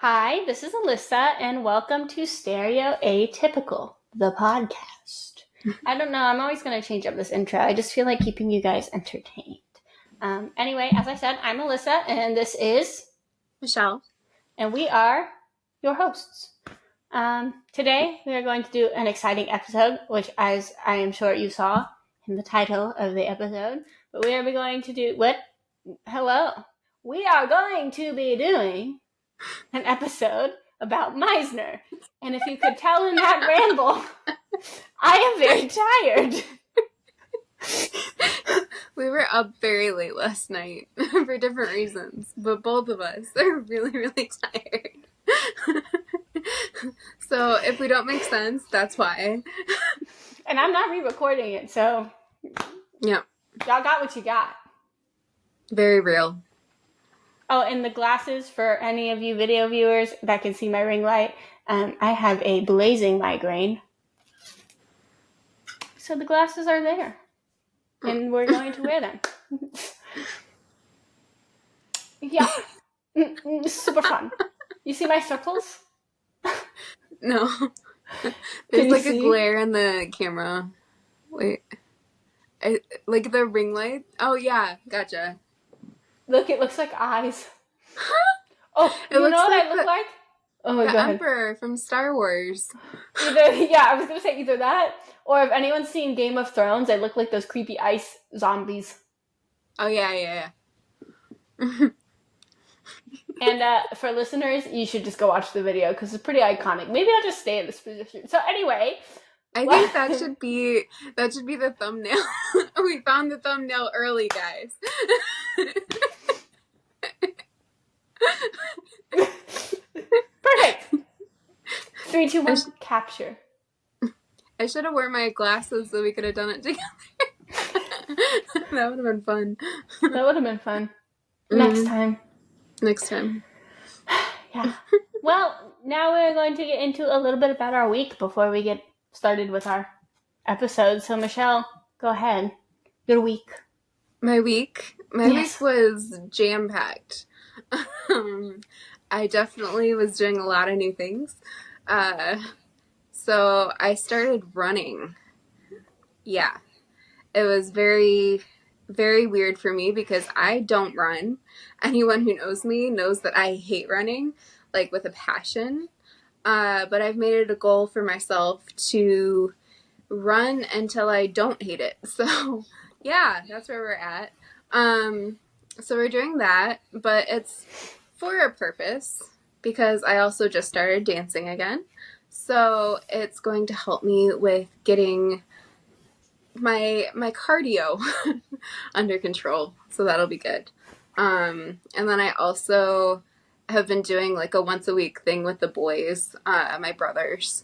Hi, this is Alyssa, and welcome to Stereo-Atypical, the podcast. I don't know, I'm always going to change up this intro. I just feel like keeping you guys entertained. Anyway, as I said, I'm Alyssa, and this is Michelle. And we are your hosts. Today, we are going to do an exciting episode, which, as I am sure you saw in the title of the episode, but we are going to do what? Hello. We are going to be doing an episode about Meisner. And if you could tell in that ramble, I am very tired. We were up very late last night for different reasons, but both of us are really, really tired. So if we don't make sense, that's why. And I'm not re-recording it, so yeah, y'all got what you got. Very real. Oh, and the glasses, for any of you video viewers that can see my ring light, I have a blazing migraine. So the glasses are there. And we're going to wear them. Yeah. Super fun. You see my circles? No. There's like a glare in the camera. Wait. Like the ring light? Oh, yeah. Gotcha. Look, it looks like eyes. Oh, you know what I look like? Oh my god. The Emperor from Star Wars. I was going to say either that, or if anyone's seen Game of Thrones, I look like those creepy ice zombies. Oh, yeah. And for listeners, you should just go watch the video because it's pretty iconic. Maybe I'll just stay in this position. So anyway, I think that should be the thumbnail. We found the thumbnail early, guys. Perfect. 3, 2, 1, capture. I should have worn my glasses so we could have done it together. That would have been fun. That would have been fun. Next time. Yeah. Well, now we're going to get into a little bit about our week before we get started with our episode. So, Michelle, go ahead. Your week. My week? My week was jam-packed. I definitely was doing a lot of new things. So I started running. Yeah. It was very, very weird for me because I don't run. Anyone who knows me knows that I hate running, like with a passion. But I've made it a goal for myself to run until I don't hate it. So yeah, that's where we're at. So we're doing that, but it's for a purpose because I also just started dancing again. So it's going to help me with getting my cardio under control. So that'll be good. And then I also have been doing like a once a week thing with the boys, my brothers,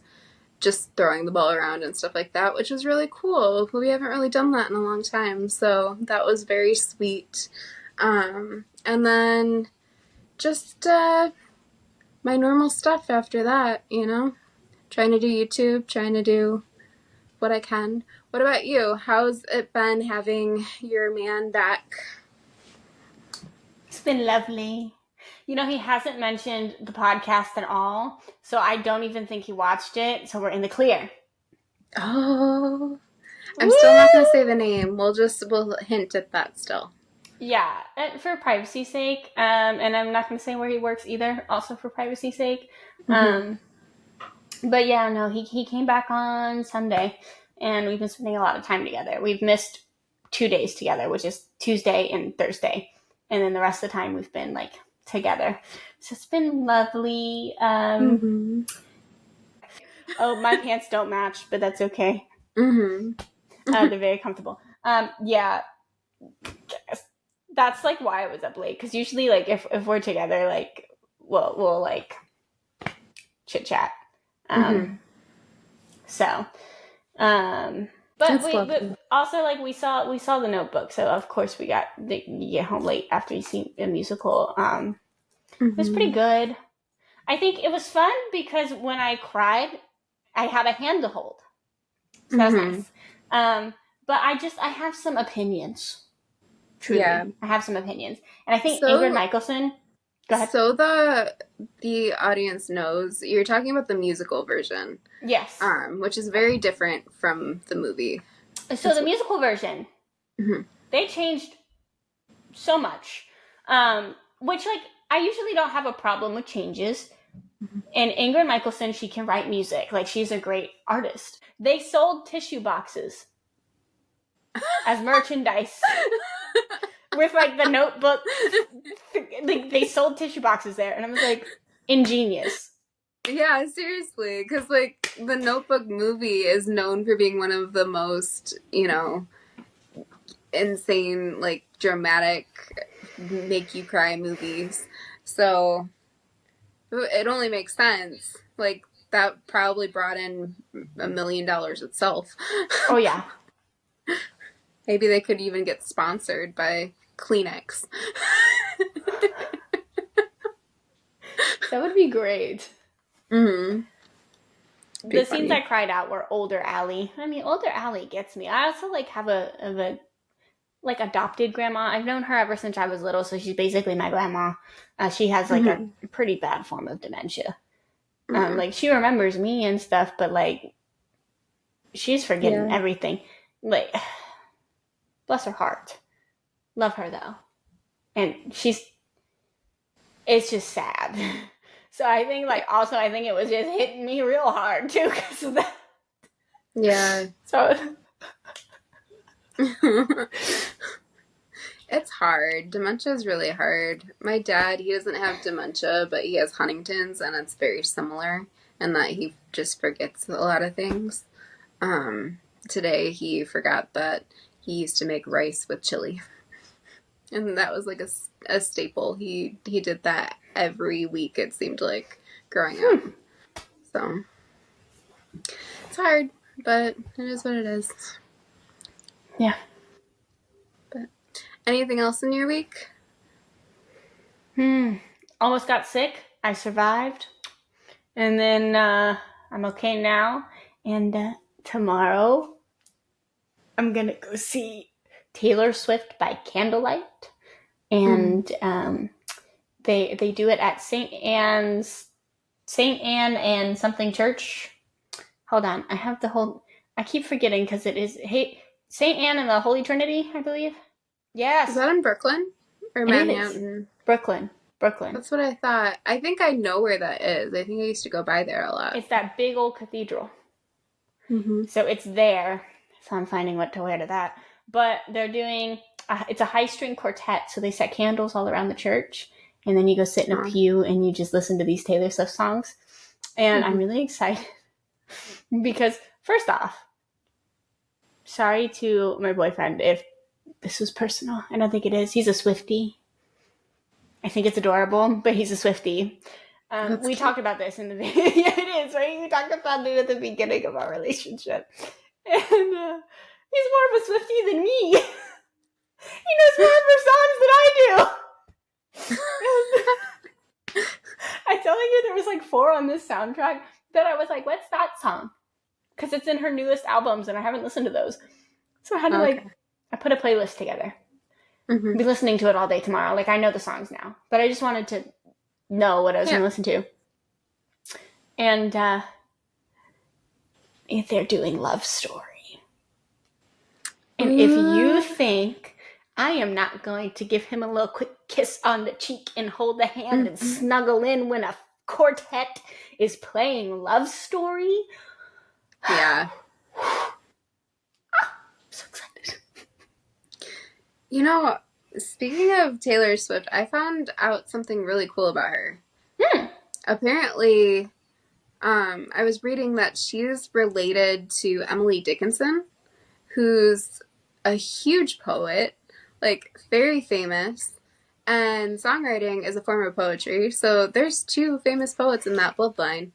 just throwing the ball around and stuff like that, which is really cool. We haven't really done that in a long time. So that was very sweet. And then just my normal stuff after that, trying to do YouTube, trying to do what I can. What about you? How's it been having your man back? It's been lovely. He hasn't mentioned the podcast at all, so I don't even think he watched it, so we're in the clear. Oh. I'm still not going to say the name. We'll hint at that still. Yeah, for privacy's sake, and I'm not going to say where he works either, also for privacy's sake. Mm-hmm. But yeah, no, he came back on Sunday, and we've been spending a lot of time together. We've missed 2 days together, which is Tuesday and Thursday, and then the rest of the time we've been like together. So it's been lovely. Oh, my pants don't match, but that's okay. They're very comfortable. Yeah, that's like why I was up late, because usually like if we're together, like we'll like chit chat. So, but we also like we saw The Notebook, so of course we got to get home late after you see a musical. It was pretty good. I think it was fun because when I cried, I had a hand to hold. So that was nice. But I have some opinions. Truly, yeah. I have some opinions, and I think Ingrid Michaelson Go ahead. So the audience knows you're talking about the musical version, Yes. which is very different from the movie. So the musical version, they changed so much, which like I usually don't have a problem with changes. And Ingrid Michaelson, she can write music. Like, she's a great artist. They sold tissue boxes as merchandise with like the Notebook. Like, they sold tissue boxes there, and I was like, ingenious. Yeah, seriously, because like the Notebook movie is known for being one of the most, insane, like dramatic, make you cry movies. So it only makes sense. Like, that probably brought in $1 million itself. Oh yeah. Maybe they could even get sponsored by Kleenex. That would be great. Mm-hmm. The scenes I cried out were Older Allie. I mean, Older Allie gets me. I also like have a like adopted grandma. I've known her ever since I was little, so she's basically my grandma. She has like a pretty bad form of dementia. Like, she remembers me and stuff, but like, she's forgetting everything. Like, bless her heart. Love her though. And it's just sad. So I think like, also I think it was just hitting me real hard too because of that. Yeah. So it's hard. Dementia is really hard. My dad, he doesn't have dementia, but he has Huntington's, and it's very similar in that he just forgets a lot of things. Today he forgot that he used to make rice with chili. And that was like a staple. He did that every week, it seemed like, growing up. So it's hard, but it is what it is. yeah. But anything else in your week? Almost got sick. I survived. And then I'm okay now. And tomorrow I'm going to go see Taylor Swift by candlelight. And they do it at St. Anne and something church. Hold on. I keep forgetting because it is St. Anne and the Holy Trinity, I believe. Yes. Is that in Brooklyn? Or Manhattan? Brooklyn. That's what I thought. I think I know where that is. I think I used to go by there a lot. It's that big old cathedral. So it's there. So I'm finding what to wear to that. But they're doing, it's a high string quartet. So they set candles all around the church. And then you go sit in a pew and you just listen to these Taylor Swift songs. And I'm really excited. Because first off, sorry to my boyfriend if this was personal. I don't think it is. He's a Swiftie. I think it's adorable, but he's a Swiftie. We talked about this in the video. Yeah, it is, right? We talked about it at the beginning of our relationship. And he's more of a Swiftie than me. He knows more of her songs than I do. I telling you, there was like 4 on this soundtrack that I was like, what's that song? Because it's in her newest albums, and I haven't listened to those. So I had to I put a playlist together. I'll be listening to it all day tomorrow. Like, I know the songs now, but I just wanted to know what I was going to listen to. And they're doing Love Story. And if you think I am not going to give him a little quick kiss on the cheek and hold the hand and snuggle in when a quartet is playing Love Story. Yeah. I'm so excited. Speaking of Taylor Swift, I found out something really cool about her. Apparently, I was reading that she's related to Emily Dickinson, who's a huge poet, like very famous, and songwriting is a form of poetry. So there's 2 famous poets in that bloodline.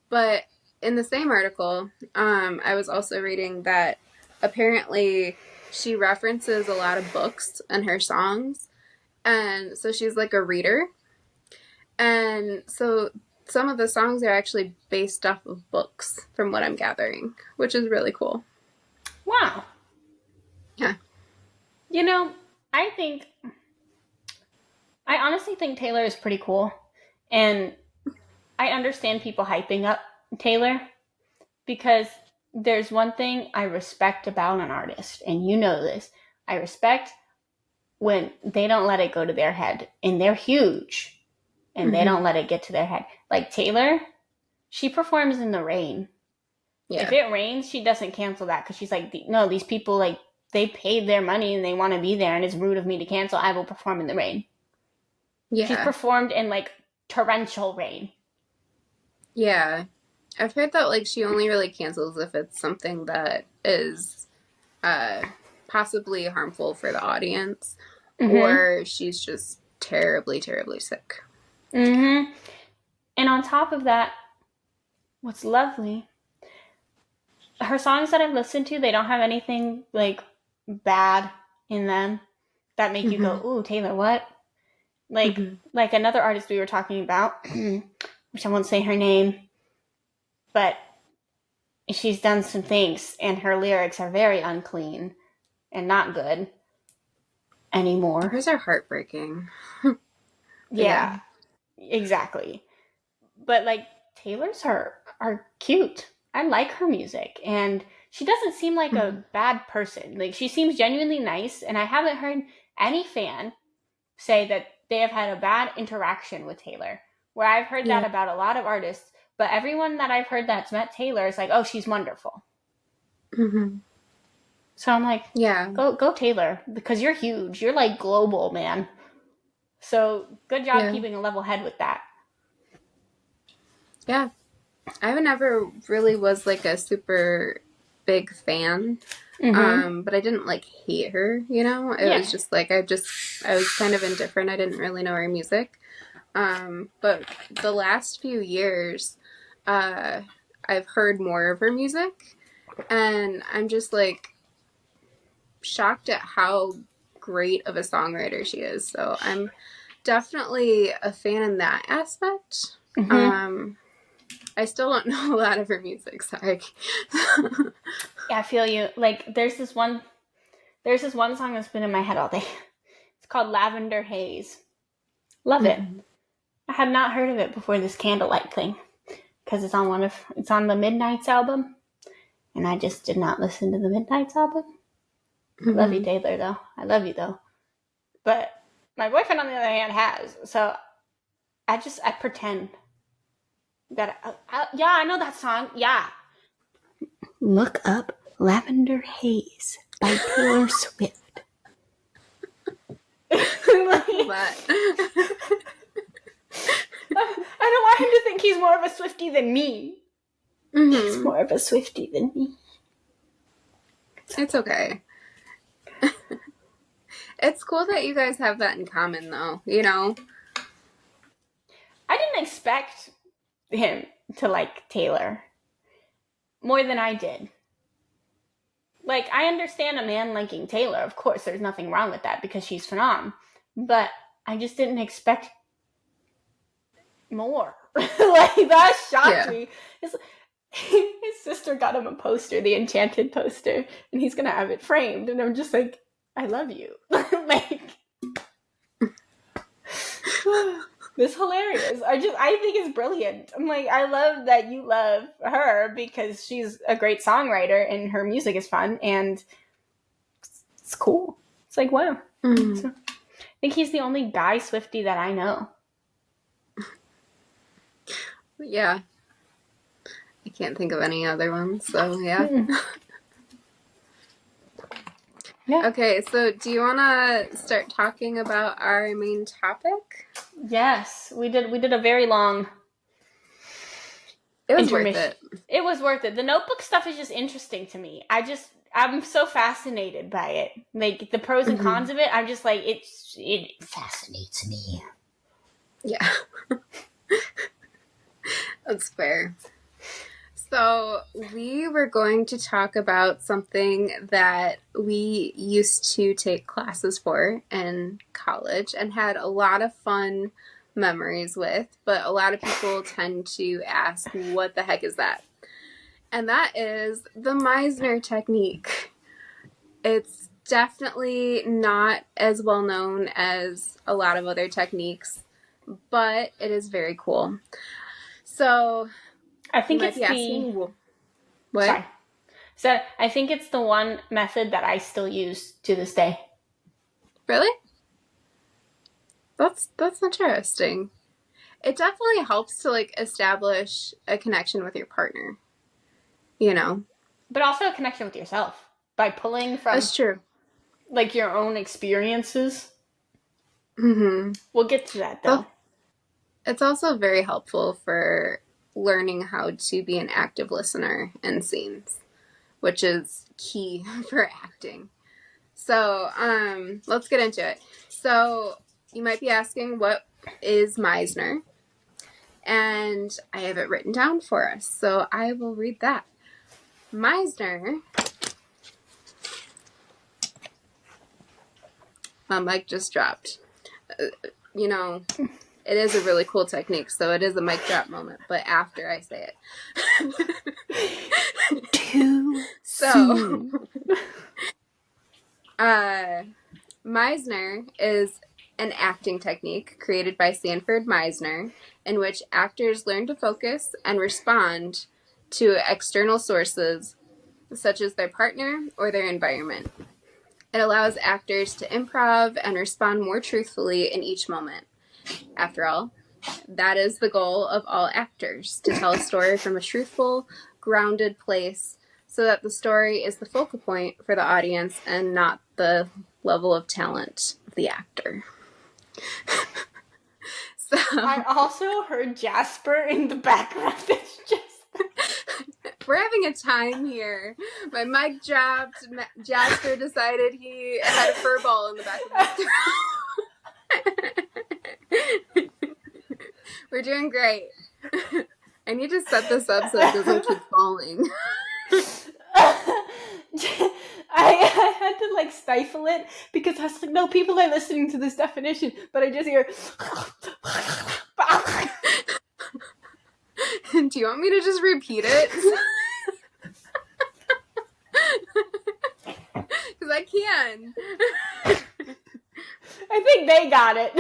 But in the same article, I was also reading that apparently she references a lot of books in her songs, and so she's like a reader. And so some of the songs are actually based off of books, from what I'm gathering, which is really cool. Wow. Yeah. I think I honestly think Taylor is pretty cool. And I understand people hyping up Taylor because there's one thing I respect about an artist, and you know this. I respect when they don't let it go to their head, and they're huge, and they don't let it get to their head. Like Taylor, she performs in the rain. Yeah. If it rains, she doesn't cancel that because she's like, no, these people, like, they paid their money and they want to be there, and it's rude of me to cancel. I will perform in the rain. Yeah. She's performed in, like, torrential rain. Yeah. I've heard that, like, she only really cancels if it's something that is possibly harmful for the audience, or she's just terribly, terribly sick. And on top of that, what's lovely, her songs that I've listened to, they don't have anything, like, bad in them that make you go, ooh, Taylor, what? Like another artist we were talking about, which I won't say her name, but she's done some things, and her lyrics are very unclean and not good anymore. Hers are heartbreaking. Yeah, exactly. But, like, Taylor's are cute. I like her music, and she doesn't seem like a bad person. Like, she seems genuinely nice, and I haven't heard any fan say that they have had a bad interaction with Taylor, where I've heard that about a lot of artists, but everyone that I've heard that's met Taylor is like, oh, she's wonderful. So I'm like, go Taylor, because you're huge. You're, like, global, man. So good job keeping a level head with that. Yeah. I never really was, like, a super big fan, but I didn't, like, hate her, you know? It was just, like, I was kind of indifferent. I didn't really know her music. But the last few years, I've heard more of her music, and I'm just, like, shocked at how great of a songwriter she is. So I'm definitely a fan in that aspect. I still don't know a lot of her music, sorry. Yeah, I feel you. Like, there's this one song that's been in my head all day. It's called Lavender Haze. Love it. I had not heard of it before this Candlelight thing, because it's on the Midnights album, and I just did not listen to the Midnights album. Love you, Taylor, though. I love you, though. But my boyfriend, on the other hand, has. So I pretend that I know that song. Yeah. Look up Lavender Haze by Taylor Swift. I don't want him to think he's more of a Swiftie than me. He's more of a Swiftie than me. It's okay. It's cool that you guys have that in common, though, you know? I didn't expect him to like Taylor more than I did. Like, I understand a man liking Taylor. Of course, there's nothing wrong with that because she's phenomenal. But I just didn't expect more. Like, that shocked me. His sister got him a poster, the Enchanted poster, and he's gonna have it framed. And I'm just like, I love you. Like, this is hilarious. I think it's brilliant. I'm like, I love that you love her because she's a great songwriter and her music is fun and it's cool. It's like, wow. So, I think he's the only guy Swiftie that I know. Yeah. I can't think of any other ones, so yeah. Yeah. Okay, so do you want to start talking about our main topic? Yes, we did a very long It was worth it. It was worth it. The notebook stuff is just interesting to me. I'm so fascinated by it. Like, the pros and cons of it, I'm just like, it fascinates me. Yeah. That's fair. So we were going to talk about something that we used to take classes for in college and had a lot of fun memories with, but a lot of people tend to ask, what the heck is that? And that is the Meisner Technique. It's definitely not as well known as a lot of other techniques, but it is very cool. So I you think might it's be the asking, what? sorry. So I think it's the one method that I still use to this day. Really? That's interesting. It definitely helps to like establish a connection with your partner, you know. But also a connection with yourself by pulling from That's true. like your own experiences. Mm-hmm. We'll get to that though. Well, it's also very helpful for learning how to be an active listener in scenes, which is key for acting. So, let's get into it. So, you might be asking, what is Meisner? And I have it written down for us, so I will read that. Meisner, my mic just dropped. You know, it is a really cool technique, so it is a mic drop moment, but after I say it. Too So, soon. Meisner is an acting technique created by Sanford Meisner in which actors learn to focus and respond to external sources such as their partner or their environment. It allows actors to improv and respond more truthfully in each moment. After all, that is the goal of all actors, to tell a story from a truthful, grounded place so that the story is the focal point for the audience and not the level of talent of the actor. So I also heard Jasper in the background. It's just we're having a time here. My mic dropped. Jasper decided he had a fur ball in the back of his throat. We're doing great. I need to set this up so it doesn't keep falling. I had to like stifle it because I was like, no, people are listening to this definition, but I just hear. Do you want me to just repeat it? Because I can. I think they got it.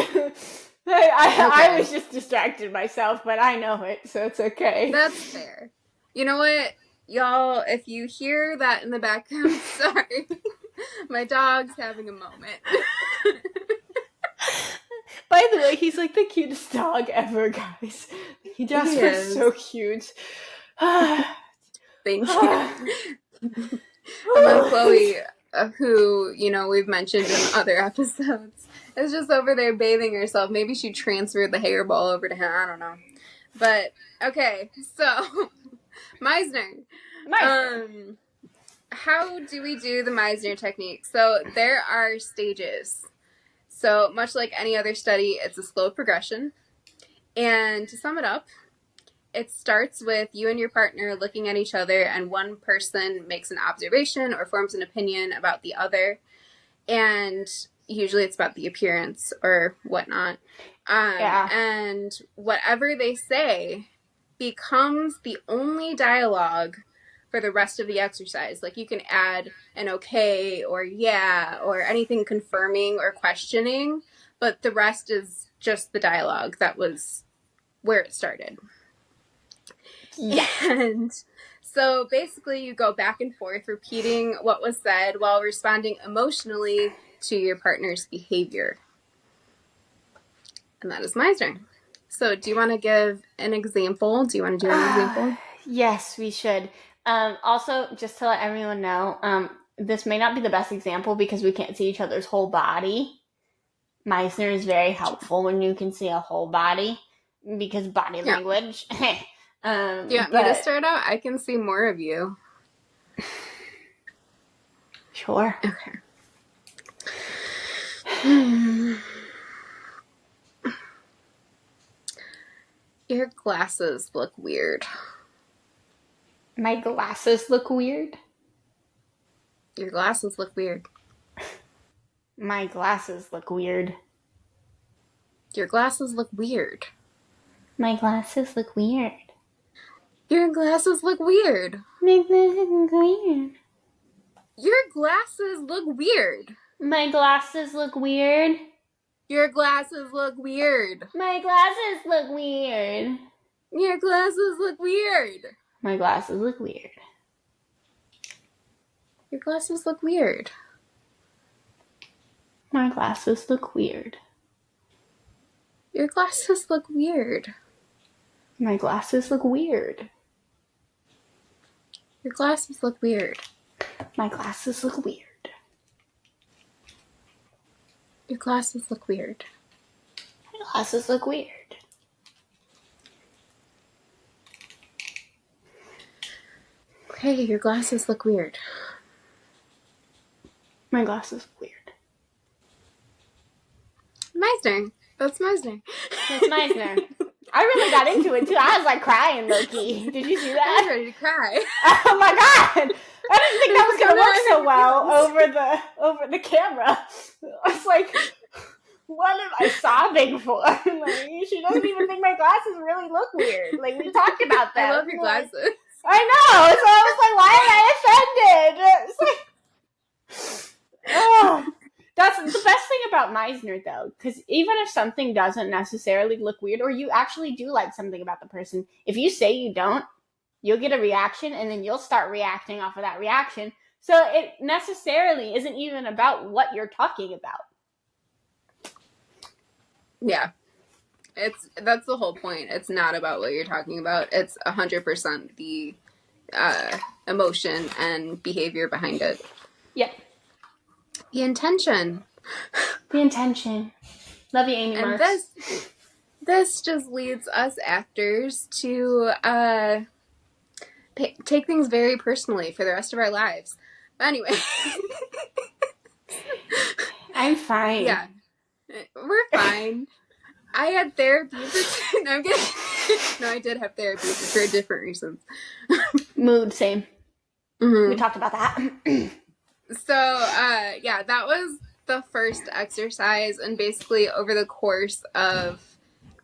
I was just distracted myself, but I know it, so it's okay. That's fair. You know what? Y'all, if you hear that in the background, sorry. My dog's having a moment. By the way, he's like the cutest dog ever, guys. Jasper's so cute. Thank you. And then Chloe, who, you know, we've mentioned in other episodes, is just over there bathing herself. Maybe she transferred the hairball over to him. I don't know. But, okay, so, Meisner. How do we do the Meisner technique? So, there are stages. So, much like any other study, it's a slow progression. And to sum it up, it starts with you and your partner looking at each other, and one person makes an observation or forms an opinion about the other. And usually it's about the appearance or whatnot. And whatever they say becomes the only dialogue for the rest of the exercise. Like you can add an okay or yeah or anything confirming or questioning, but the rest is just the dialogue. That was where it started. Yeah. And so basically you go back and forth repeating what was said while responding emotionally to your partner's behavior. And that is Meisner. So do you want to give an example? Do you want to do an example? Yes, we should. Also, just to let everyone know, this may not be the best example because we can't see each other's whole body. Meisner is very helpful when you can see a whole body because body language. Do you want me to start out? I can see more of you. Sure. Okay. Your glasses look weird. My glasses look weird? Your glasses look weird. My glasses look weird. Your glasses look weird. My glasses look weird. Your glasses look weird. My glasses look weird. Your glasses look weird. My glasses look weird. Your glasses look weird. My glasses look weird. Your glasses look weird. My glasses look weird. Your glasses look weird. My glasses look weird. Your glasses look weird. My glasses look weird. Your glasses look weird. My glasses look weird. Your glasses look weird. My glasses look weird. Okay, your glasses look weird. My glasses look weird. Meisner. That's Meisner. That's Meisner. I really got into it too. I was like crying, low-key. Did you see that? I was ready to cry. Oh my god! I didn't think that was gonna work so well over the camera. I was like, what am I sobbing for? Like, she doesn't even think my glasses really look weird. Like, we talked about that. I love your glasses. I know. So I was like, why am I offended? It's like, oh. That's the best thing about Meisner, though, because even if something doesn't necessarily look weird, or you actually do like something about the person, if you say you don't, you'll get a reaction, and then you'll start reacting off of that reaction. So it necessarily isn't even about what you're talking about. Yeah. That's the whole point. It's not about what you're talking about. It's 100% the emotion and behavior behind it. Yep. The intention. The intention. Love you, Amy Marks. And this just leads us actors to take things very personally for the rest of our lives. But anyway. I'm fine. Yeah. We're fine. I had therapy for... No, I'm kidding. No, I did have therapy for different reasons. Mood, same. Mm-hmm. We talked about that. So, yeah, that was the first exercise, and basically over the course of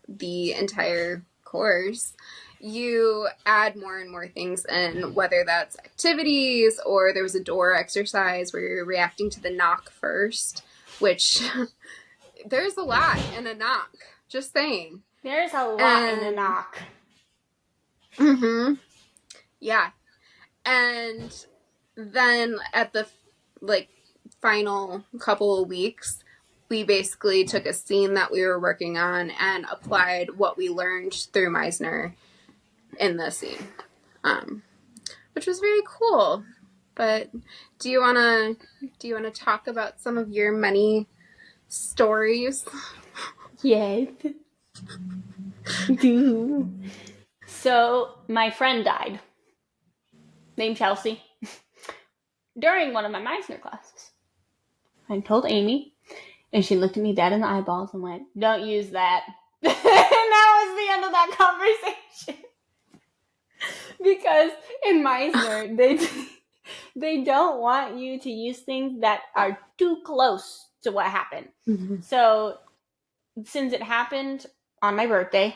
the entire course, you add more and more things in, whether that's activities, or there was a door exercise where you're reacting to the knock first, which there's a lot in a knock, just saying. There's a lot in a knock. Mm-hmm. Yeah. And then at the final couple of weeks, we basically took a scene that we were working on and applied what we learned through Meisner in the scene, which was very cool. But do you wanna talk about some of your many stories? Yes. Do. So my friend died, named Chelsea, during one of my Meisner classes. I told Amy, and she looked at me dead in the eyeballs and went, "Don't use that." And that was the end of that conversation. Because in Meisner, they don't want you to use things that are too close to what happened. Mm-hmm. So since it happened on my birthday,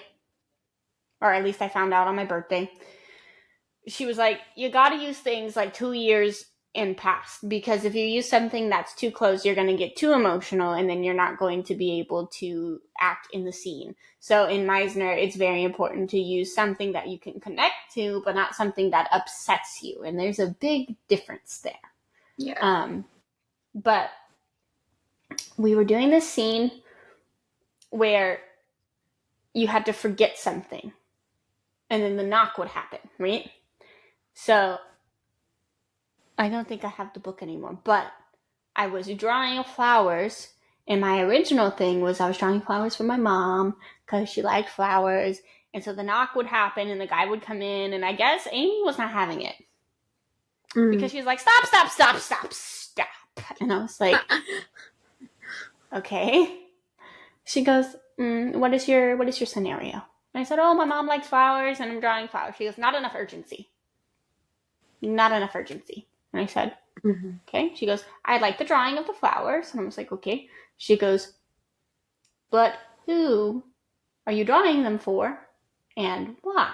or at least I found out on my birthday, she was like, you got to use things like 2 years in past, because if you use something that's too close, you're going to get too emotional, and then you're not going to be able to act in the scene. So in Meisner, it's very important to use something that you can connect to, but not something that upsets you. And there's a big difference there. Yeah. But we were doing this scene where you had to forget something, and then the knock would happen, right? So I don't think I have the book anymore, but I was drawing flowers, and my original thing was I was drawing flowers for my mom because she liked flowers. And so the knock would happen, and the guy would come in, and I guess Amy was not having it. Because she was like, stop. And I was like, okay. She goes, what is your scenario? And I said, oh, my mom likes flowers, and I'm drawing flowers. She goes, not enough urgency. And I said, okay. She goes, I like the drawing of the flowers. And I was like, okay. She goes, but who are you drawing them for, and why?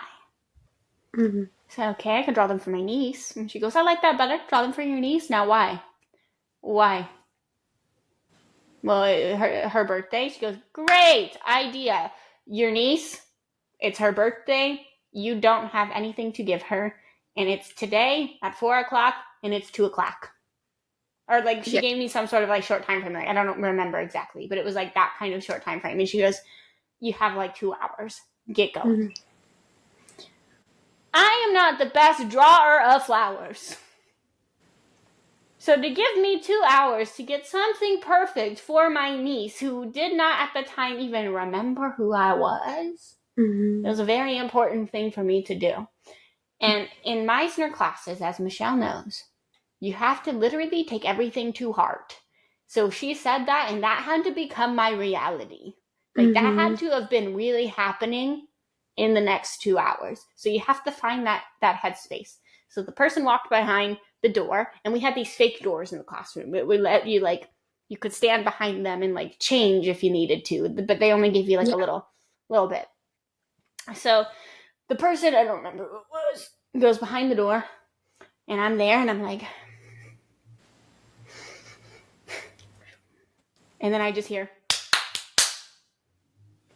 I said, okay, I could draw them for my niece. And she goes, I like that better. Draw them for your niece. Now, why? Why? Well, her birthday. She goes, great idea. Your niece, it's her birthday. You don't have anything to give her. And it's today at 4 o'clock and it's 2 o'clock. Or like she Yeah. gave me some sort of like short time frame. Like I don't remember exactly, but it was like that kind of short time frame. And she goes, you have like 2 hours. Get going. I am not the best drawer of flowers. So to give me 2 hours to get something perfect for my niece who did not at the time even remember who I was, it was a very important thing for me to do. And in Meisner classes, as Michelle knows, you have to literally take everything to heart. So she said that, and that had to become my reality. Like that had to have been really happening in the next 2 hours. So you have to find that headspace. So the person walked behind the door, and we had these fake doors in the classroom. It would let you like you could stand behind them and like change if you needed to, but they only give you like a little bit. So the person, I don't remember who it was, goes behind the door, and I'm there, and I'm like, and then I just hear,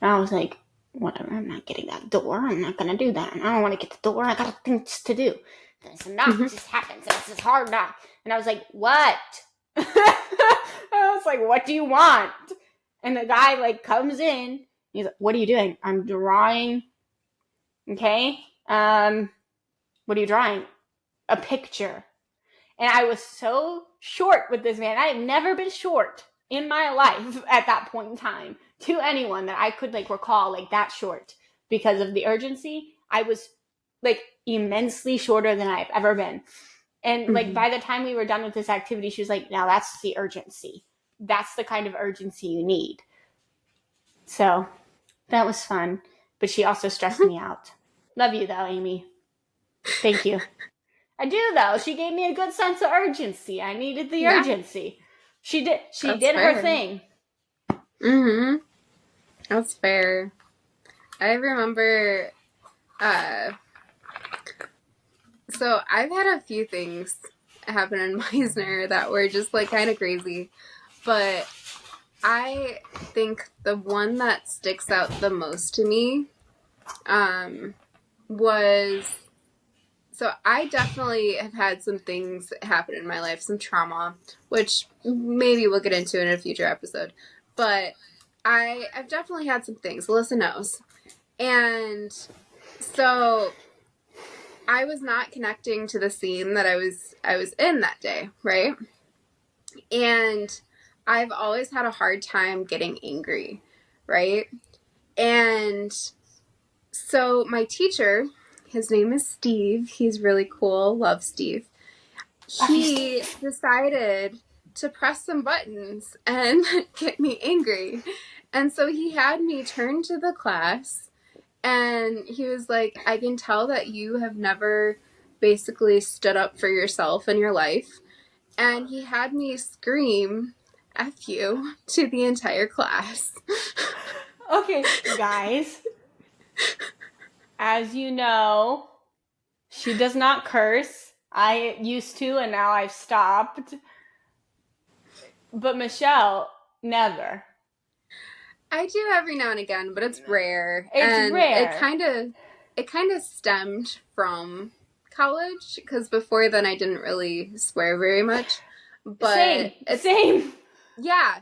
and I was like, whatever, I'm not getting that door. I'm not going to do that. I don't want to get the door. I got things to do. This knock just happens. It's this hard knock. And I was like, what? I was like, what do you want? And the guy like comes in. He's like, what are you doing? I'm drawing. Okay. What are you drawing? A picture. And I was so short with this man. I have never been short in my life at that point in time to anyone that I could like recall like that short because of the urgency. I was like immensely shorter than I've ever been. And like by the time we were done with this activity, she was like, now that's the urgency. That's the kind of urgency you need. So that was fun. But she also stressed me out. Love you though, Amy. Thank you. I do though. She gave me a good sense of urgency. I needed the urgency. She did fair. her thing. That's fair. I remember so I've had a few things happen in Meisner that were just like kind of crazy. But I think the one that sticks out the most to me was, so I definitely have had some things happen in my life, some trauma, which maybe we'll get into in a future episode. But I've definitely had some things. Alyssa knows. And so I was not connecting to the scene that I was in that day, right? And I've always had a hard time getting angry, right? And so my teacher, his name is Steve. He's really cool. Love Steve. He decided to press some buttons and get me angry. And so he had me turn to the class and he was like, I can tell that you have never basically stood up for yourself in your life. And he had me scream F you to the entire class. Okay, guys. As you know, she does not curse. I used to, and now I've stopped. But Michelle, never. I do every now and again, but it's rare. It's rare. It kind of stemmed from college, because before then I didn't really swear very much. But Same. Yeah.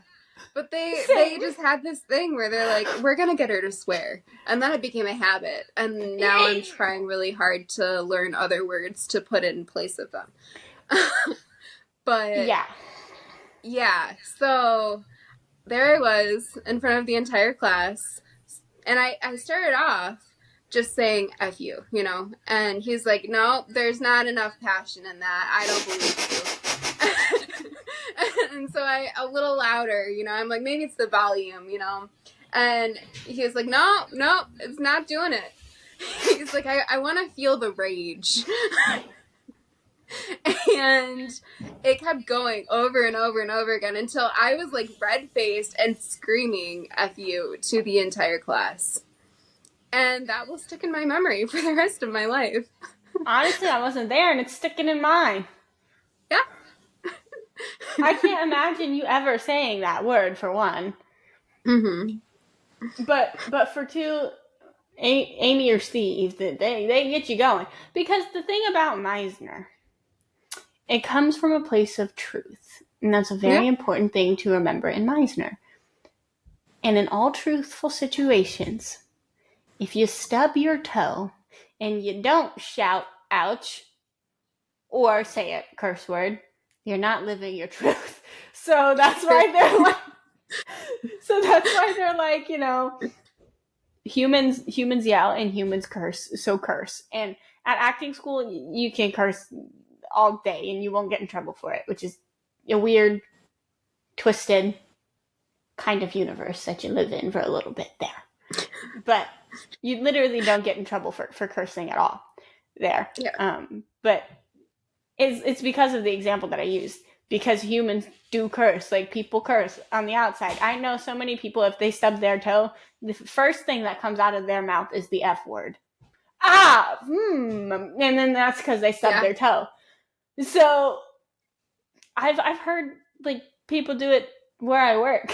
But they just had this thing where they're like, we're going to get her to swear. And then it became a habit. And now I'm trying really hard to learn other words to put in place of them. But yeah. So there I was in front of the entire class. And I started off just saying F you, you know. And he's like, no, there's not enough passion in that. I don't believe you. And so I, a little louder, you know, I'm like, maybe it's the volume, you know. And he was like, no, it's not doing it. He's like, I want to feel the rage. And it kept going over and over and over again until I was like red-faced and screaming F you to the entire class. And that will stick in my memory for the rest of my life. Honestly, I wasn't there, and it's sticking in mine. Yeah. I can't imagine you ever saying that word, for one. Mm-hmm. But for two, Amy or Steve, they get you going. Because the thing about Meisner, it comes from a place of truth. And that's a Yeah. very important thing to remember in Meisner. And in all truthful situations, if you stub your toe and you don't shout, ouch, or say a curse word, you're not living your truth. So that's why they're like, humans yell and humans curse, so curse. And at acting school, you can curse all day and you won't get in trouble for it, which is a weird, twisted kind of universe that you live in for a little bit there. But you literally don't get in trouble for cursing at all there. Yeah. But it's because of the example that I used. Because humans do curse, like people curse on the outside. I know so many people, if they stub their toe, the first thing that comes out of their mouth is the F word. And then that's because they stubbed their toe. So I've heard like people do it where I work.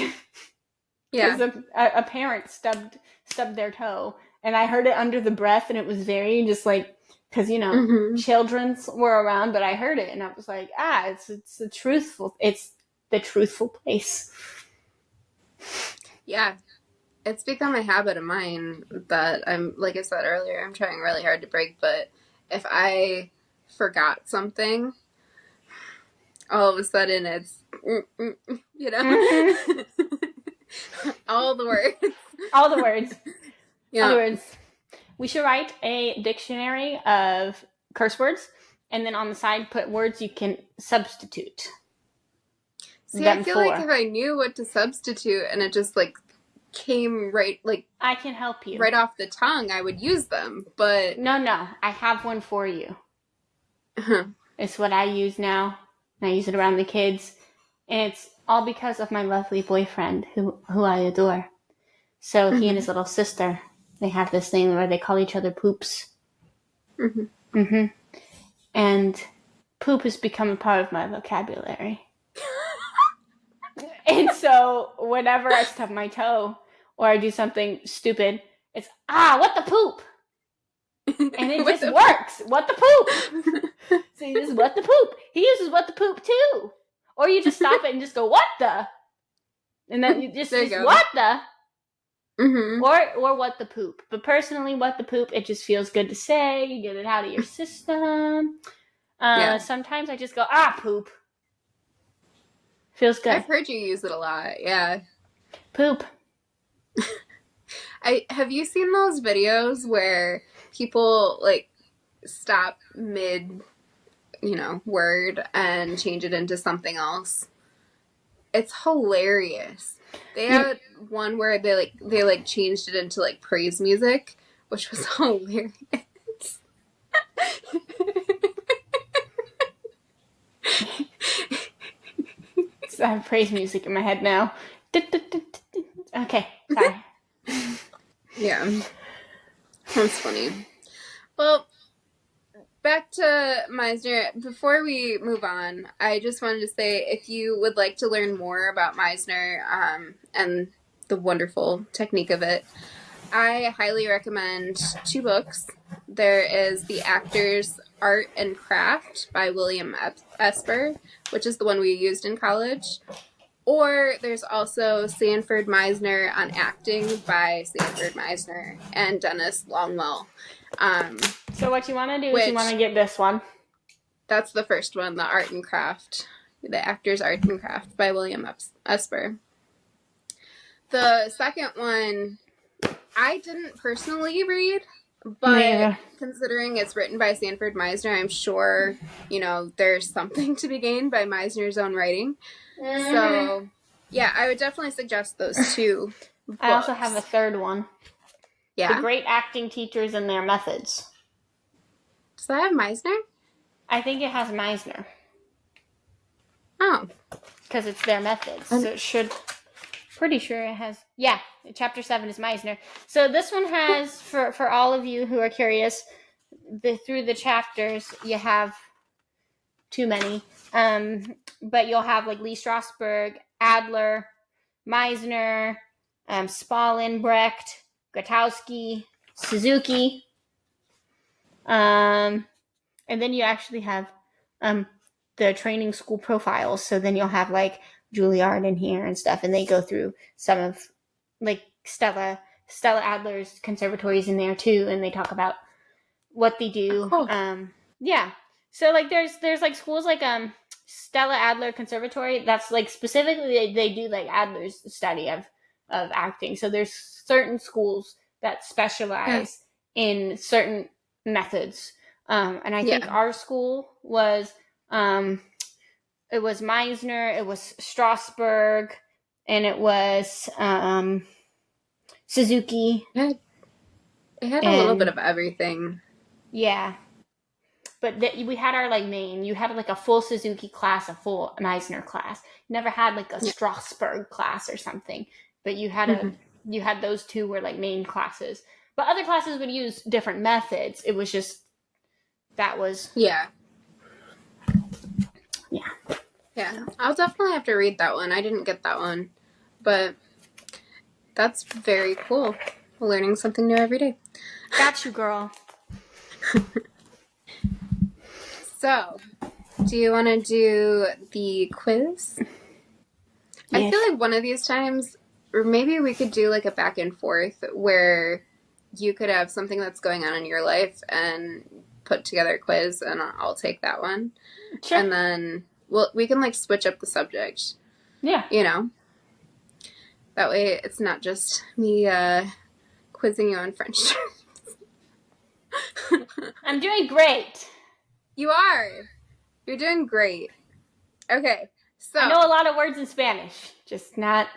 Because a parent stubbed their toe, and I heard it under the breath, and it was very just like, because children's were around, but I heard it, and I was like, it's the truthful place. Yeah. It's become a habit of mine that like I said earlier, I'm trying really hard to break, but if I forgot something, all of a sudden it's, Mm-hmm. all the words. All the words. Yeah. All the words. We should write a dictionary of curse words, and then on the side put words you can substitute. See, I feel like if I knew what to substitute and it just like came right, like I can help you right off the tongue, I would use them. But no, I have one for you. Uh-huh. It's what I use now, and I use it around the kids, and it's all because of my lovely boyfriend who I adore. So he and his little sister, they have this thing where they call each other poops. And poop has become a part of my vocabulary. And so whenever I stub my toe or I do something stupid, it's, what the poop? And it just works. What the poop? So you just, what the poop? He uses what the poop too. Or you just stop it and just go, what the? And then you just what the? Or what the poop. But personally, what the poop, it just feels good to say. You get it out of your system. Sometimes I just go, poop. Feels good. I've heard you use it a lot. Yeah. Poop. Have you seen those videos where people like stop mid, word and change it into something else? It's hilarious. They had one where they changed it into like praise music, which was hilarious. I have praise music in my head now. Okay, sorry. Yeah. That's funny. Well, back to Meisner. Before we move on, I just wanted to say if you would like to learn more about Meisner and the wonderful technique of it, I highly recommend 2 books. There is The Actor's Art and Craft by William Esper, which is the one we used in college. Or there's also Sanford Meisner on Acting by Sanford Meisner and Dennis Longwell. So what you want to do is you want to get this one. That's the first one, The Art and Craft. The Actor's Art and Craft by William Esper. The second one, I didn't personally read, but considering it's written by Sanford Meisner, I'm sure, there's something to be gained by Meisner's own writing. So, yeah, I would definitely suggest those 2 books. I also have a third one. Yeah? The Great Acting Teachers and Their Methods. Does that have Meisner? I think it has Meisner. Oh. Because it's their methods. So it should... Pretty sure it has... Yeah, chapter 7 is Meisner. So this one has, for all of you who are curious, through the chapters, you have too many. But you'll have like Lee Strasberg, Adler, Meisner, Spolin, Brecht, Grotowski, Suzuki. And then you actually have the training school profiles. So then you'll have like Juilliard in here and stuff, and they go through some of like Stella Adler's conservatories in there too, and they talk about what they do. Cool. Yeah. So like there's like schools like Stella Adler Conservatory. That's like specifically they do like Adler's study of acting. So there's certain schools that specialize in certain methods. And I think our school was it was Meisner, it was Strasberg, and it was Suzuki. It had a little bit of everything. Yeah. But we had our like main. You had like a full Suzuki class, a full Meisner class. You never had like a Strasberg class or something. But you had you had those two were like main classes. But other classes would use different methods. It was just that was Yeah. Yeah. I'll definitely have to read that one. I didn't get that one, but that's very cool. Learning something new every day. Got you, girl. So, do you want to do the quiz? Yes. I feel like one of these times, or maybe we could do like a back and forth where you could have something that's going on in your life and put together a quiz, and I'll take that one. Sure. And then we can like switch up the subject. Yeah. You know? That way it's not just me quizzing you on French terms. I'm doing great. You are. You're doing great. Okay, so I know a lot of words in Spanish, just not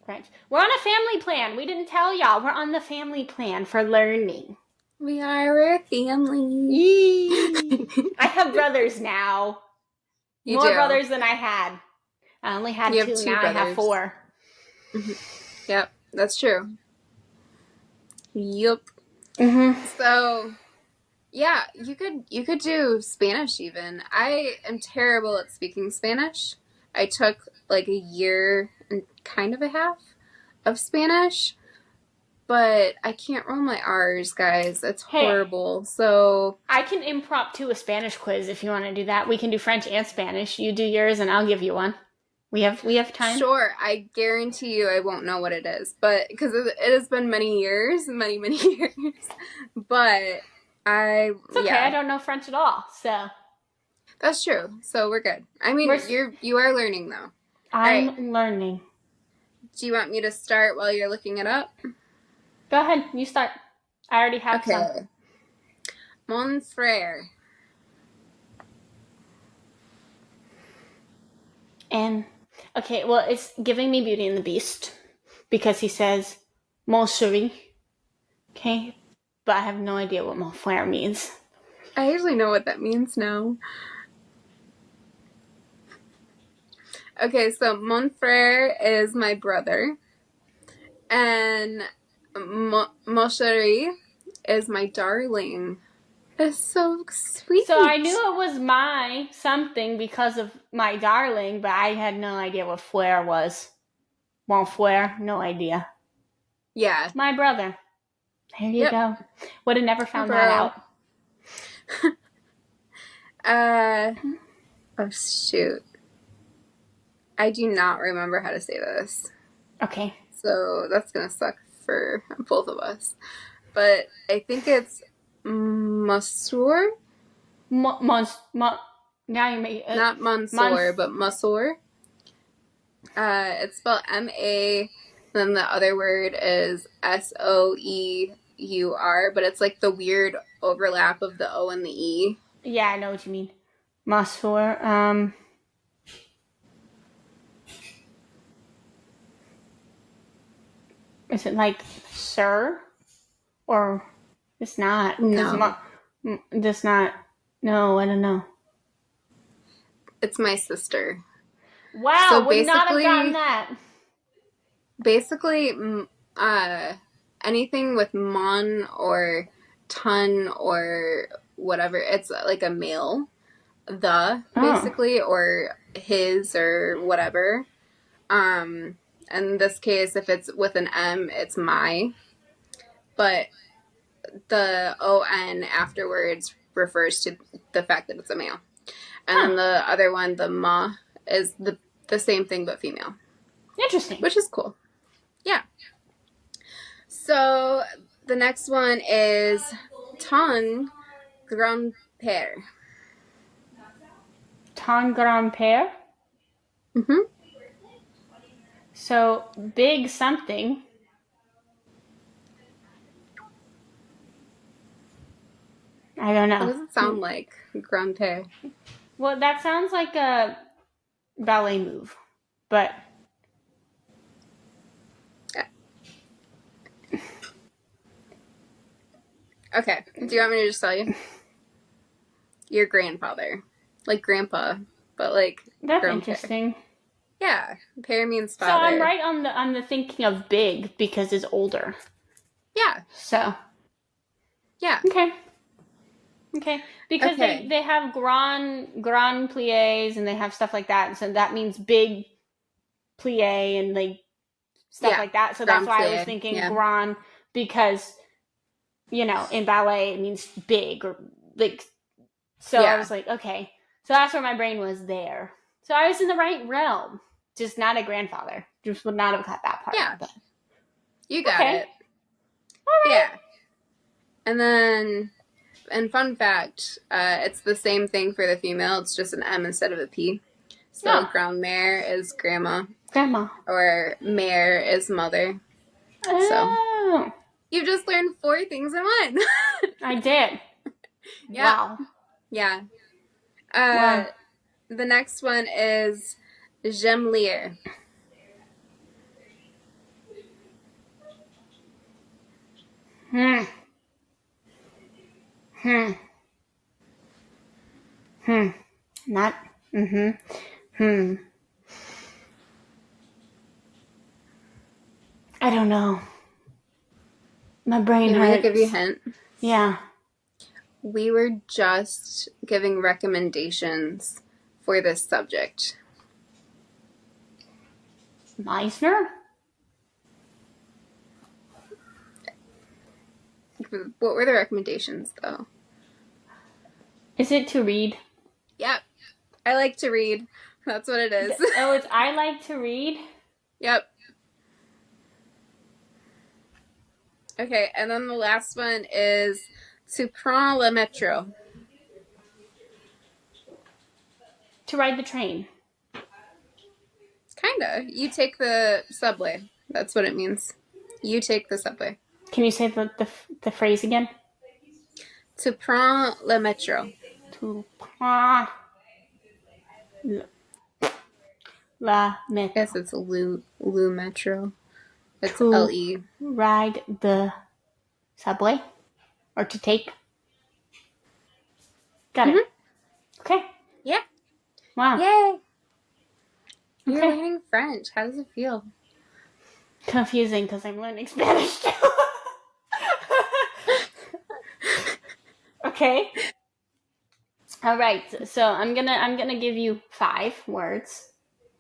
French. We're on a family plan. We didn't tell y'all. We're on the family plan for learning. We are a family. I have brothers now. You More do. brothers than I had. I only had You two. have two Now brothers. I have 4. Yep, that's true. Yup. So, yeah, you could do Spanish even. I am terrible at speaking Spanish. I took like a year and kind of a half of Spanish, but I can't roll my R's, guys. It's horrible. So I can impromptu a Spanish quiz if you want to do that. We can do French and Spanish. You do yours and I'll give you one. We have time. Sure, I guarantee you I won't know what it is, but because it has been many years, many years. But it's okay. I don't know French at all, so that's true. So we're good. I mean, you are learning though. I'm learning. Do you want me to start while you're looking it up? Go ahead. You start. I already have some. Mon frère. And okay, well, it's giving me Beauty and the Beast because he says mon chéri. Okay, but I have no idea what mon frère means. I usually know what that means now. Okay, so mon frère is my brother, and mon chéri is my darling. It's so sweet. So I knew it was my something because of my darling, but I had no idea what frère was. Mon frère, no idea. Yeah. My brother. There you go. Would have never found that out. Oh shoot. I do not remember how to say this. Okay. So that's gonna suck for both of us. But I think it's Monsieur? Now you make not Monsieur, but Monsieur. It's spelled M-A, then the other word is S-O-E-U-R, but it's like the weird overlap of the O and the E. Yeah, I know what you mean. Monsieur. Is it like sir? Or it's not? No. It's not. No, I don't know. It's my sister. Wow, so would not have gotten that. Basically, anything with mon or ton or whatever. It's like a male, Oh. basically, or his or whatever. In this case, if it's with an M, it's my. But the ON afterwards refers to the fact that it's a male. And then the other one, the ma, is the same thing but female. Interesting. Which is cool. Yeah. So the next one is ton grand-père. Ton grand-père? Mm-hmm. So, big something. I don't know. What does it sound like, grand-père? Well, that sounds like a ballet move, but... Okay. Do you want me to just tell you? Your grandfather. Like grandpa, but like That's grand-père. interesting. Yeah. Père means father. So I'm right on the thinking of big because it's older. Yeah. So. Yeah. Okay. Because they have grand pliés and they have stuff like that. So that means big plie and like stuff like that. So that's why I was thinking grand because, you know, in ballet it means big or like. So I was like, okay. So that's where my brain was there. So I was in the right realm. Just not a grandfather. Just would not have got that part. Yeah. But. You got it. All right. Yeah. And then, and fun fact, it's the same thing for the female. It's just an M instead of a P. So grand-mère is grandma. Grandma. Or mère is mother. Oh. So you just learned 4 things in one. I did. Yeah. Wow. Yeah. Wow. The next one is j'aime lire. Not. I don't know. My brain hurts. Let me give you a hint. Yeah. We were just giving recommendations for this subject. Meisner? What were the recommendations, though? Is it to read? Yep. I like to read. That's what it is. Oh, it's I like to read? Yep. Okay, and then the last one is tu prends le métro. To ride the train. Kinda. You take the subway. That's what it means. You take the subway. Can you say the phrase again? Tu prends le métro. Tu prends la métro. Yes, it's le metro. It's L-E. Ride the subway? Or to take? Got it. Okay. Yeah. Wow. Yay. You're learning French. How does it feel? Confusing because I'm learning Spanish too. Okay. All right. So I'm gonna give you 5 words.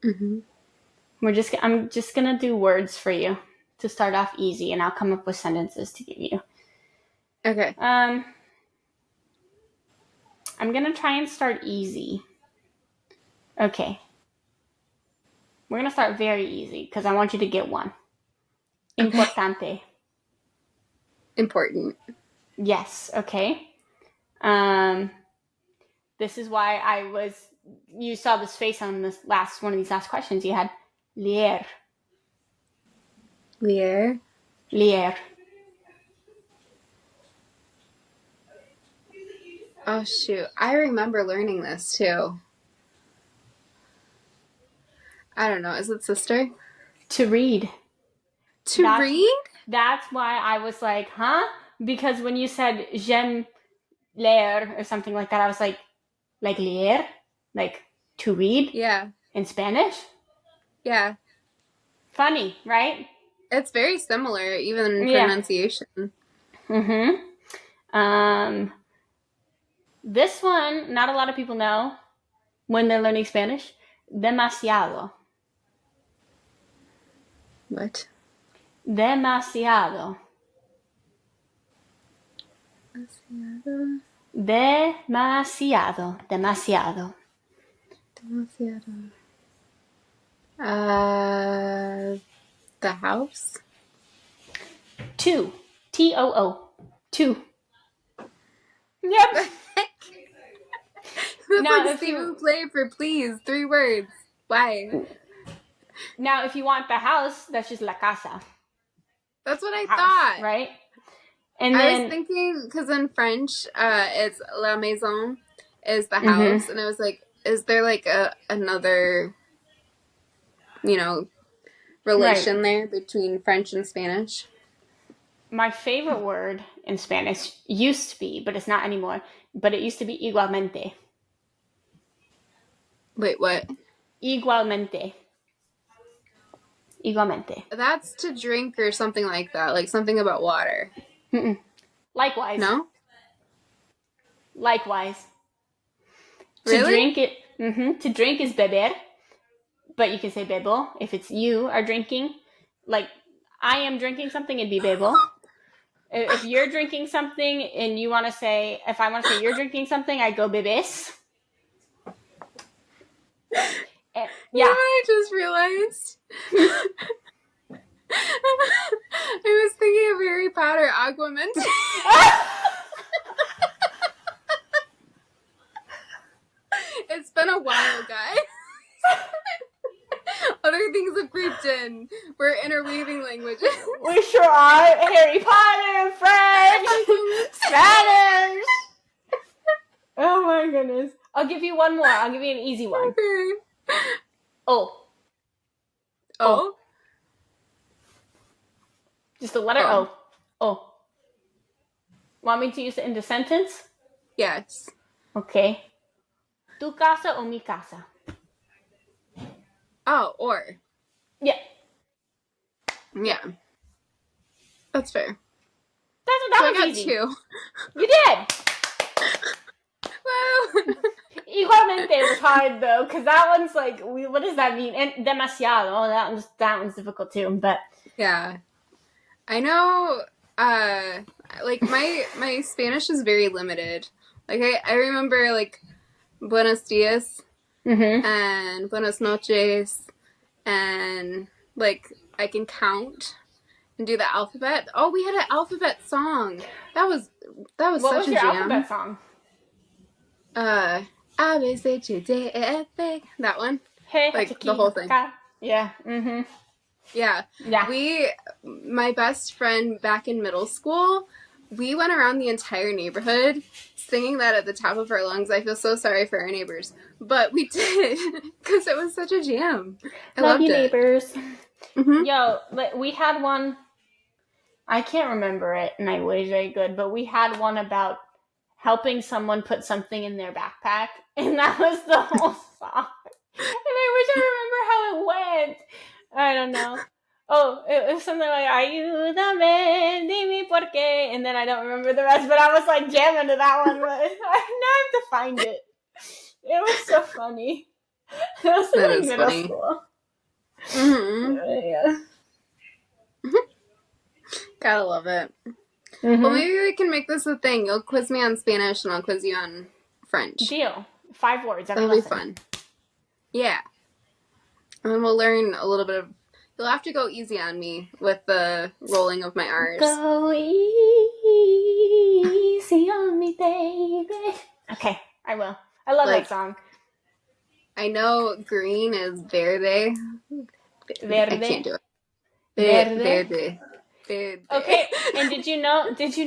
Mm-hmm. I'm just gonna do words for you to start off easy, and I'll come up with sentences to give you. Okay. I'm gonna try and start easy. Okay. We're gonna start very easy because I want you to get one. Importante. Important. Yes. Okay. This is why you saw this face on this last one of these last questions. You had lire. Lire. Lire. Oh, shoot. I remember learning this, too. I don't know. Is it sister? To read. To read? That's why I was like, huh? Because when you said j'aime lire or something like that, I was like lire? Like to read? Yeah. In Spanish? Yeah. Funny, right? It's very similar, even in pronunciation. Mm-hmm. This one, not a lot of people know when they're learning Spanish. Demasiado. What? Demasiado. Demasiado. Demasiado. Demasiado. Demasiado. The house? Too. T-O-O. Too. Yep. That's Now, like if Stephen you Play for please. 3 words. Why? now if you want the house, that's just la casa. That's what I House, thought. right? And I then was thinking, because in French, it's la maison is the house. And I was like, is there like another, right. relation there between French and Spanish? My favorite word in Spanish used to be, but it's not anymore, but it used to be igualmente. Wait, what? Igualmente. Igualmente. That's to drink or something like that. Like something about water. Mm-mm. Likewise. No? Likewise. To Really? drink it. To drink is beber, but you can say bebo if it's you are drinking. Like I am drinking something, it'd be bebo. If you're drinking something and you want to say, if I want to say you're drinking something, I go bebes. And, You know yeah. what I just realized? I was thinking of Harry Potter, Aguamente. It's been a while, guys. Other things have creeped in. We're interweaving languages. We sure are. Harry Potter, French, Spanish. Oh my goodness. I'll give you one more. I'll give you an easy one. Okay. Oh. Oh? Just the letter Oh. O. Want me to use it in the sentence? Yes. Okay. Tu casa o mi casa? Oh, or. Yeah. Yeah. That's fair. That So I was got easy. 2. You did. Woo! Igualmente was hard though, because that one's like, what does that mean? And demasiado. Oh, that one's difficult too. But Yeah. I know, like, my Spanish is very limited. Like, I remember, like, buenos dias and buenas noches, and, like, I can count and do the alphabet. Oh, we had an alphabet song. That was what such was a your jam. alphabet song? A, B, C, D, E, F, A. That one. Hey, Like, the whole thing. Yeah. Yeah. Yeah. My best friend back in middle school, we went around the entire neighborhood singing that at the top of our lungs. I feel so sorry for our neighbors. But we did, because it was such a jam. I Love loved you, it. neighbors. Mm-hmm. Yo, we had one. I can't remember it, and I wish I could, but we had one about helping someone put something in their backpack, and that was the whole song. And I wish I remember how it went. I don't know. Oh, it was something like "Ayúdame, dime por qué," and then I don't remember the rest. But I was like jamming to that one. But now I have to find it. It was so funny. It was That like is middle funny. school. Mm-hmm. Yeah. Gotta love it. Mm-hmm. Well, maybe we can make this a thing. You'll quiz me on Spanish, and I'll quiz you on French. Deal. 5 words every That'll be lesson. fun. Yeah. And then we'll learn a little bit of... You'll have to go easy on me with the rolling of my R's. Go easy on me, baby. Okay, I will. I love that song. I know green is verde. Verde. I can't do it. Verde. Verde. Okay, and did you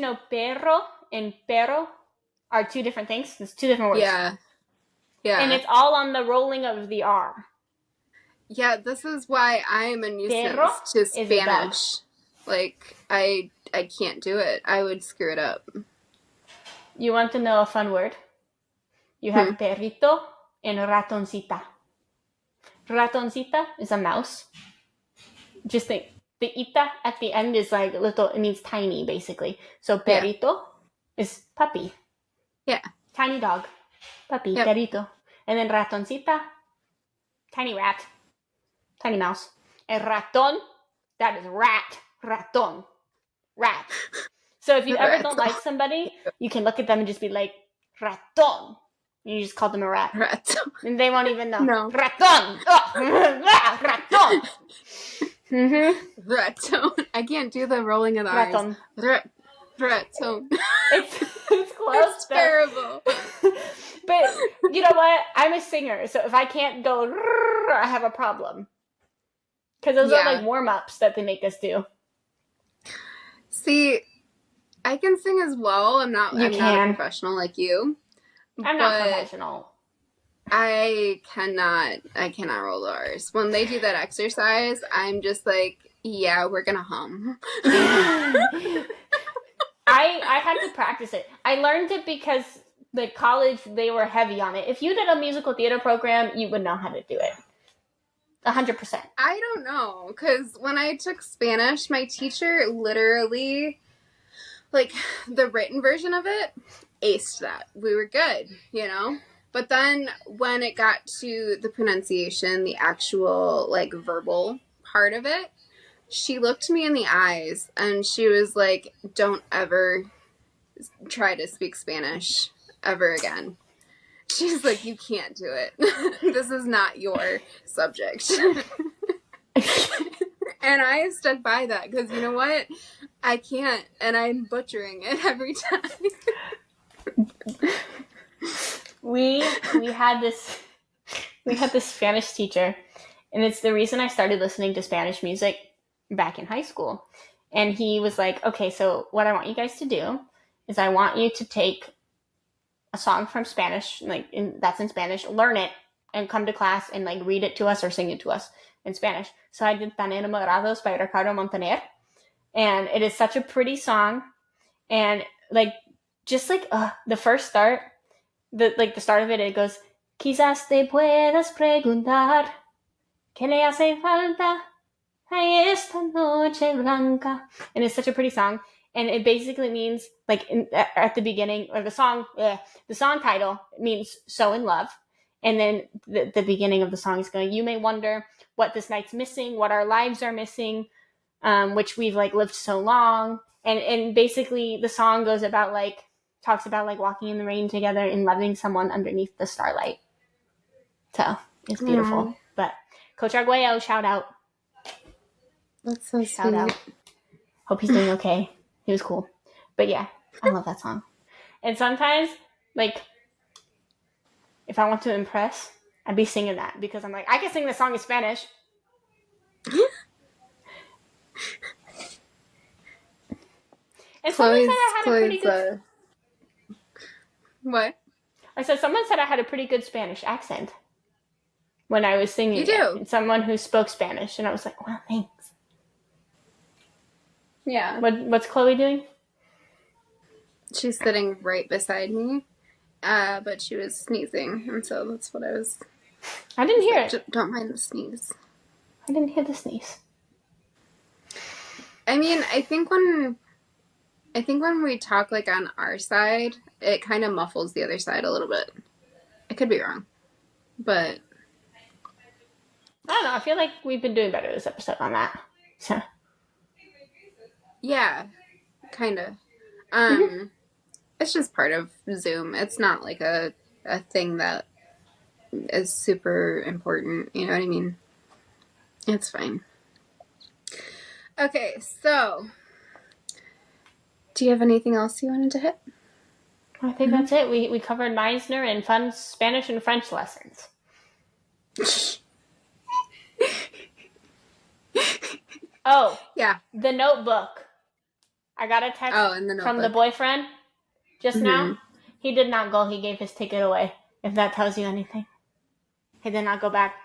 know perro and perro are 2 different things? There's 2 different words. Yeah. Yeah. And it's all on the rolling of the R. Yeah, this is why I'm a nuisance Perro to Spanish. Like, I can't do it. I would screw it up. You want to know a fun word? You have perrito and ratoncita. Ratoncita is a mouse. Just think, the ita at the end is like little, it means tiny basically. So perrito is puppy. Yeah. Tiny dog. Puppy, Yep. perrito. And then ratoncita, tiny rat, tiny mouse. And raton, that is rat. Raton. Rat. So if you ever don't like somebody, you can look at them and just be like, raton. You just call them a rat. Raton. And they won't even know. No. Raton. Oh, raton. Mm-hmm. Raton. I can't do the rolling of the Raton. eyes. Raton. It's close. It's terrible. But you know what? I'm a singer, so if I can't go, I have a problem. Because those are like warm-ups that they make us do. See, I can sing as well. I'm not a professional like you. I'm not professional. I cannot roll the R's. When they do that exercise, I'm just like, yeah, we're gonna hum. I had to practice it. I learned it because the college, they were heavy on it. If you did a musical theater program, you would know how to do it. 100%. I don't know, because when I took Spanish, my teacher literally, like, the written version of it, aced that. We were good, you know? But then when it got to the pronunciation, the actual, like, verbal part of it, she looked me in the eyes and she was like, don't ever try to speak Spanish ever again. She's like, you can't do it. This is not your subject. And I stuck by that because you know what? I can't, and I'm butchering it every time. We had this Spanish teacher, and it's the reason I started listening to Spanish music back in high school. And he was like, okay, so what I want you guys to do is I want you to take a song from Spanish, that's in Spanish, learn it, and come to class and like read it to us or sing it to us in Spanish. So I did Tan Enamorados by Ricardo Montaner, and it is such a pretty song. And like, just like the first start, the start of it, it goes, quizás te puedas preguntar qué le hace falta a esta noche blanca. And it's such a pretty song. And it basically means, like, at the beginning, or the song title means so in love. And then the beginning of the song is going, you may wonder what this night's missing, what our lives are missing, which we've, like, lived so long. And basically the song goes about, like, talks about, like, walking in the rain together and loving someone underneath the starlight. So, it's beautiful. Mm. But Coach Arguello, shout out. That's so shout sweet. Out. Hope he's doing okay. He was cool. But yeah, I love that song. And sometimes, like, if I want to impress, I'd be singing that because I'm like, I can sing this song in Spanish. And someone said I had a pretty good... What? I said someone said I had a pretty good Spanish accent when I was singing. You do. And someone who spoke Spanish. And I was like, wow, thanks. Yeah. What's Chloe doing? She's sitting right beside me, but she was sneezing, and so that's what I was... I didn't hear it. Don't mind the sneeze. I didn't hear the sneeze. I mean, I think when we talk, like, on our side, it kind of muffles the other side a little bit. I could be wrong, but... I don't know. I feel like we've been doing better this episode on that. So. Yeah, kind of. It's just part of Zoom. It's not like a thing that is super important. You know what I mean? It's fine. Okay, so do you have anything else you wanted to hit? I think that's it. We covered Meisner and fun Spanish and French lessons. Oh, yeah. The Notebook. I got a text from the boyfriend just now. He did not go. He gave his ticket away, if that tells you anything. He did not go back.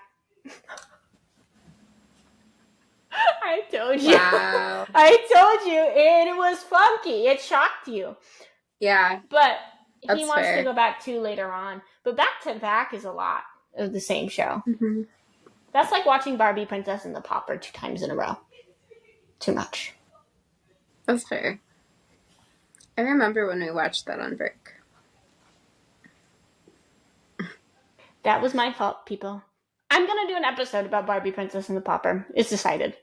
I told you. Wow. I told you. It was funky. It shocked you. Yeah. But he wants to go back to later on. But back to back is a lot of the same show. Mm-hmm. That's like watching Barbie, Princess and the Pauper 2 times in a row. Too much. That's fair. I remember when we watched that on break. That was my fault, people. I'm going to do an episode about Barbie Princess and the Pauper. It's decided.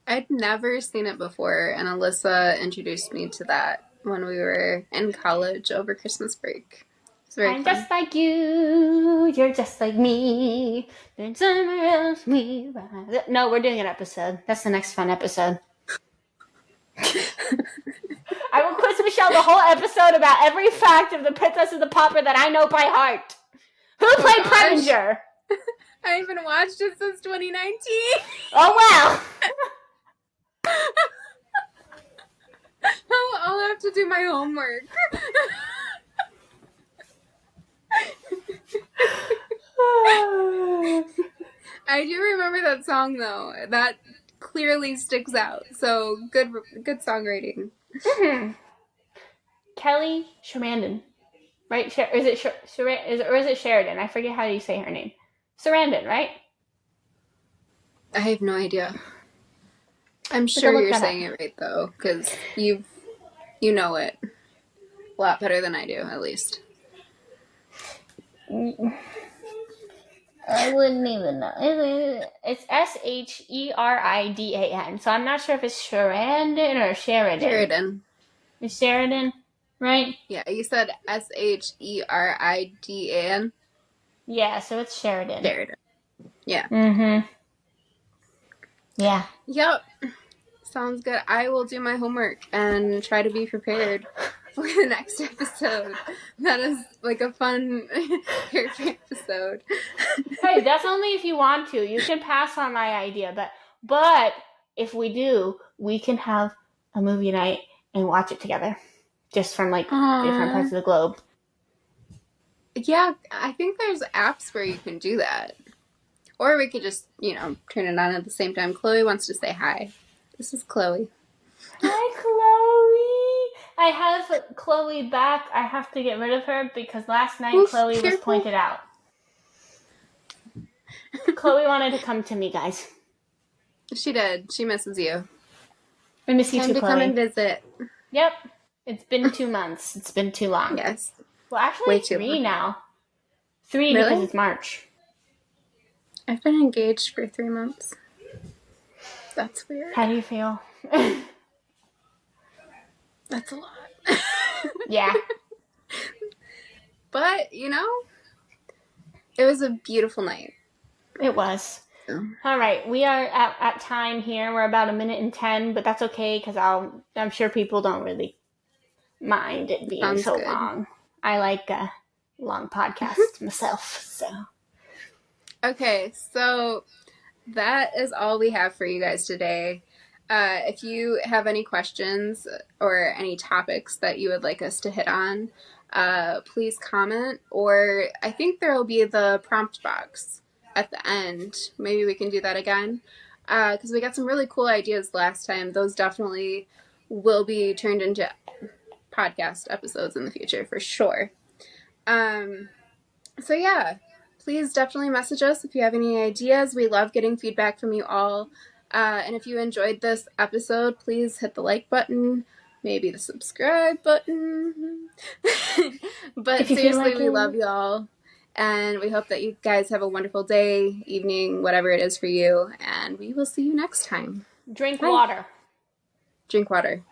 I'd never seen it before, and Alyssa introduced me to that when we were in college over Christmas break. It's very I'm fun. just like you, you're just like me. Then somewhere else we ride. No, we're doing an episode. That's the next fun episode. I will quiz Michelle the whole episode about every fact of the Princess and the Pauper that I know by heart. Who played Preminger? I haven't watched it since 2019. Oh, wow. I'll have to do my homework. I do remember that song, though. That clearly sticks out. So good songwriting. Mm-hmm. Kelly Sarandon, right? Is it Sheridan? I forget how you say her name. Sarandon, right? I have no idea. I'm sure you're saying it right, though, because you know it a lot better than I do, at least. I wouldn't even know. It's Sheridan, so I'm not sure if it's Sheridan or Sheridan. Sheridan. It's Sheridan, right? Yeah, you said Sheridan. Yeah, so it's Sheridan. Sheridan. Yeah. Mm-hmm. Yeah. Yep. Sounds good. I will do my homework and try to be prepared for the next episode. That is like a fun character episode. Hey, that's only if you want to. You can pass on my idea, but if we do, we can have a movie night and watch it together, just from like different parts of the globe. Yeah, I think there's apps where you can do that. Or we could just, turn it on at the same time. Chloe wants to say hi. This is Chloe. Hi, Chloe. I have Chloe back. I have to get rid of her because last night Chloe was pointed out. Chloe wanted to come to me, guys. She did. She misses you. I miss you too, Chloe. Time to come and visit. Yep. It's been 2 months. It's been too long. Yes. Well, actually, it's 3 now. 3 really? Because it's March. I've been engaged for 3 months. That's weird. How do you feel? That's a lot. Yeah. But, it was a beautiful night. It was. All right. We are at time here. We're about 1:10, but that's okay because I'm sure people don't really mind it being so long. I like a long podcast myself, so. Okay, so that is all we have for you guys today. If you have any questions or any topics that you would like us to hit on, please comment, or I think there will be the prompt box at the end. Maybe we can do that again, because we got some really cool ideas last time. Those definitely will be turned into podcast episodes in the future for sure. So yeah, please definitely message us if you have any ideas. We love getting feedback from you all. And if you enjoyed this episode, please hit the like button, maybe the subscribe button. But seriously, we love y'all. And we hope that you guys have a wonderful day, evening, whatever it is for you. And we will see you next time. Drink water. Drink water.